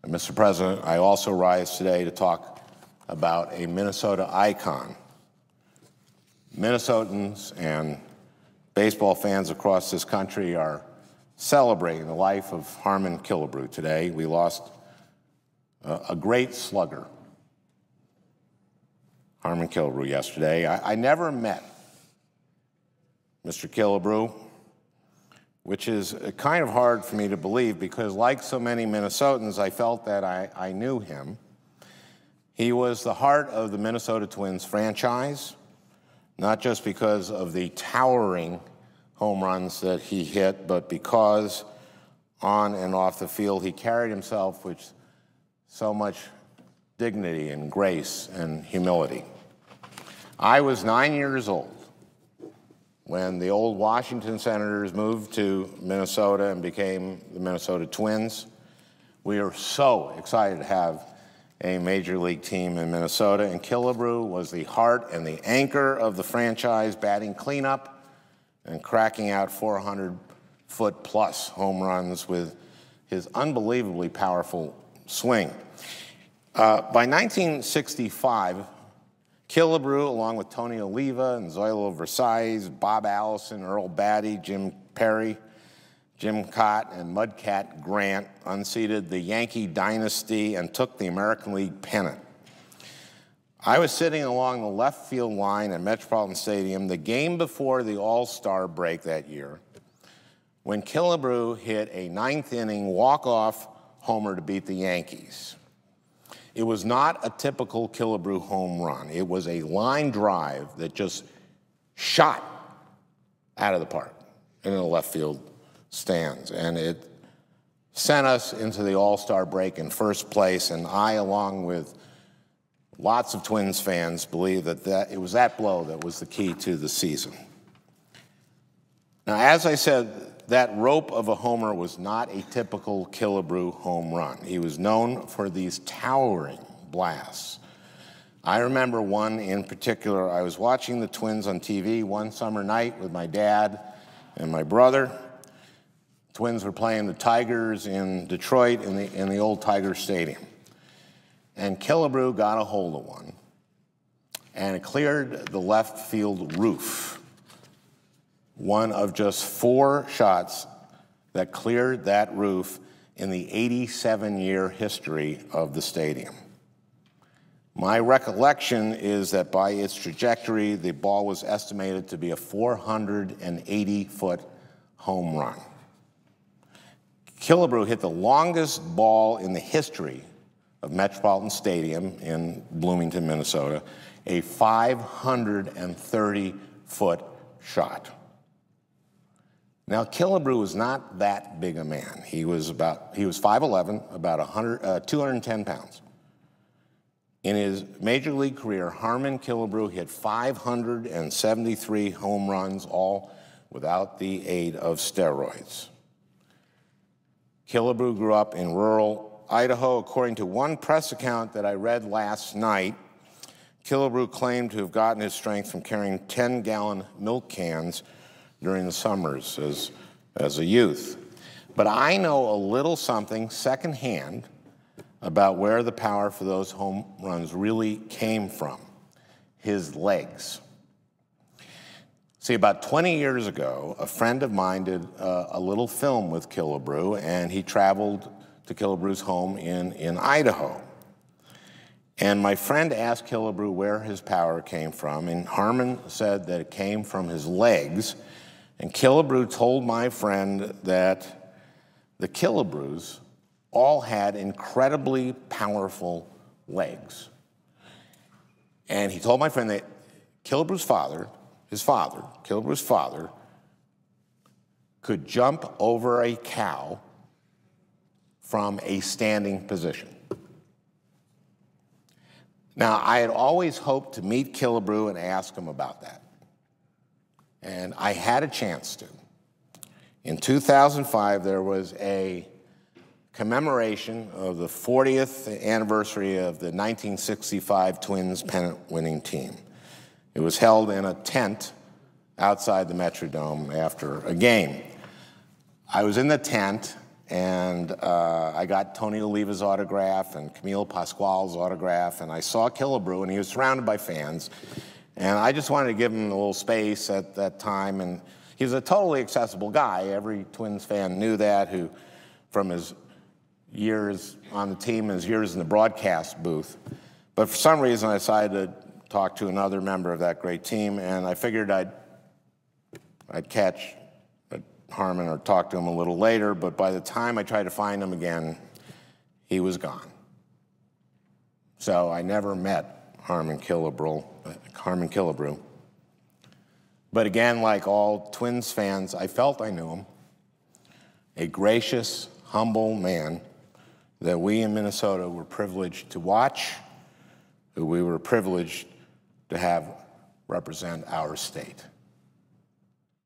Mr. President, I also rise today to talk about a Minnesota icon. Minnesotans and baseball fans across this country are celebrating the life of Harmon Killebrew today. We lost a great slugger, Harmon Killebrew, yesterday. I never met Mr. Killebrew, which is kind of hard for me to believe because, like so many Minnesotans, I felt that I knew him. He was the heart of the Minnesota Twins franchise, not just because of the towering home runs that he hit, but because on and off the field he carried himself with so much dignity and grace and humility. I was 9 years old when the old Washington Senators moved to Minnesota and became the Minnesota Twins. We were so excited to have a major league team in Minnesota, and Killebrew was the heart and the anchor of the franchise, batting cleanup and cracking out 400-foot-plus home runs with his unbelievably powerful swing. By 1965, Killebrew, along with Tony Oliva and Zoilo Versailles, Bob Allison, Earl Batty, Jim Perry, Jim Cott, and Mudcat Grant unseated the Yankee dynasty and took the American League pennant. I was sitting along the left field line at Metropolitan Stadium the game before the All-Star break that year when Killebrew hit a ninth-inning walk-off homer to beat the Yankees. It was not a typical Killebrew home run. It was a line drive that just shot out of the park into the left field stands. And it sent us into the All-Star break in first place. And I, along with lots of Twins fans, believe that it was that blow that was the key to the season. Now, as I said, that rope of a homer was not a typical Killebrew home run. He was known for these towering blasts. I remember one in particular. I was watching the Twins on TV one summer night with my dad and my brother. Twins were playing the Tigers in Detroit in the old Tiger Stadium. And Killebrew got a hold of one, and it cleared the left field roof. One of just 4 shots that cleared that roof in the 87-year history of the stadium. My recollection is that by its trajectory, the ball was estimated to be a 480-foot home run. Killebrew hit the longest ball in the history of Metropolitan Stadium in Bloomington, Minnesota, a 530-foot shot. Now, Killebrew was not that big a man. He was 5'11", about 210 pounds. In his major league career, Harmon Killebrew hit 573 home runs, all without the aid of steroids. Killebrew grew up in rural Idaho. According to one press account that I read last night, Killebrew claimed to have gotten his strength from carrying 10-gallon milk cans during the summers as a youth. But I know a little something secondhand about where the power for those home runs really came from: his legs. See, about 20 years ago, a friend of mine did a little film with Killebrew, and he traveled to Killebrew's home in Idaho. And my friend asked Killebrew where his power came from, and Harmon said that it came from his legs. And Killebrew told my friend that the Killebrews all had incredibly powerful legs. And he told my friend that Killebrew's father, Killebrew's father, could jump over a cow from a standing position. Now, I had always hoped to meet Killebrew and ask him about that. And I had a chance to. In 2005, there was a commemoration of the 40th anniversary of the 1965 Twins pennant-winning team. It was held in a tent outside the Metrodome after a game. I was in the tent, And I got Tony Oliva's autograph and Camille Pasquale's autograph, and I saw Killebrew, and he was surrounded by fans. And I just wanted to give him a little space at that time, and he was a totally accessible guy. Every Twins fan knew that, who, from his years on the team, his years in the broadcast booth. But for some reason, I decided to talk to another member of that great team, and I figured I'd catch Harmon or talk to him a little later, but by the time I tried to find him again, he was gone. So I never met Harmon Killebrew. But again, like all Twins fans, I felt I knew him. A gracious, humble man that we in Minnesota were privileged to watch, who we were privileged to have represent our state.